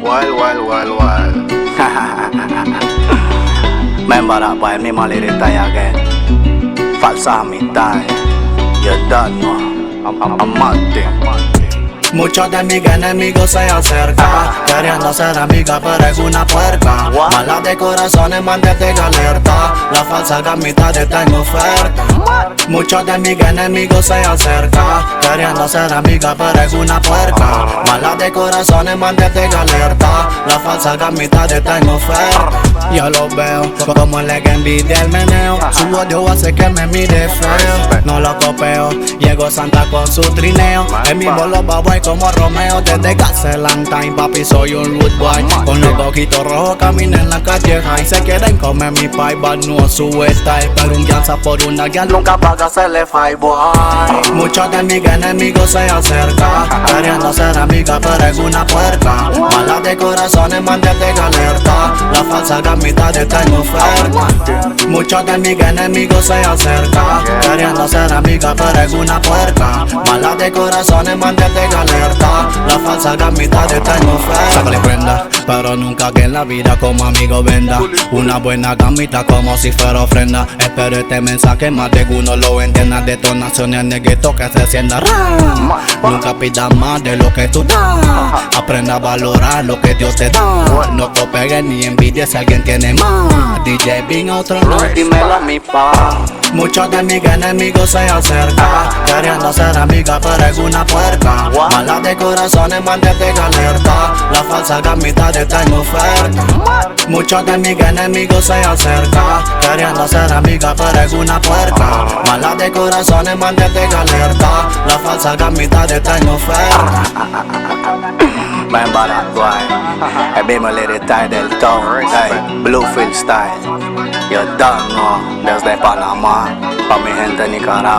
Well. Me embarapa el mismo lirita ya que falsa amistad. You don't know, I'm Martin. Muchos de mis enemigos se acercan, queriendo ser amiga pero es una puerca. Mala de corazones, mantente alerta, la falsa gamita está en oferta. Muchos de mis enemigos se acercan, queriendo ser amiga pero es una puerca. Mala de corazones, mantente alerta, la falsa gamita está en oferta. Yo lo veo como le que envidia el meneo, su odio hace que me mire feo. No lo copeo, llegó Santa con su trineo, el mismo lo baboy como Romeo. Desde Gacelantine, papi, soy un rude boy. Con los ojitos rojos camino en la calleja y se quieren comer mi pie, but no su style. Pero un guianza por una guía nunca paga hacerle five boy. Muchos de mis enemigos se acercan, queriendo ser amiga pero es una puerca. Mala de corazones, mantente alerta, la falsa gamita está en oferta. Muchos de mis enemigos se acercan, queriendo ser amiga pero es una puerca. Mala de corazones, mantente alerta, la falsa gamita está en oferta. Sácale prenda, pero nunca que en la vida como amigo venda. Una buena gamita como si fuera ofrenda. Espero este mensaje más de uno lo entienda. Detonaciones en el gueto que se sienta. Nunca pidas más de lo que tú das. Aprenda a valorar lo que Dios te da. No copegues ni envidies si alguien tiene más. DJ Bing otro no, dímelo a mi pa. Muchos de mis enemigos se acercan, queriendo ser amiga pero es una puerca. Mala de corazones, mantente alerta, la falsa gamita está en oferta. Muchos de mis enemigos se acercan, queriendo ser amiga pero es una puerca. Mala de corazones, mantente alerta, la falsa gamita está en oferta. Me embarapa el mismo lirita del town, hey, Bluefield style. You don't know, desde Panamá, pa' mi gente de Nicaragua.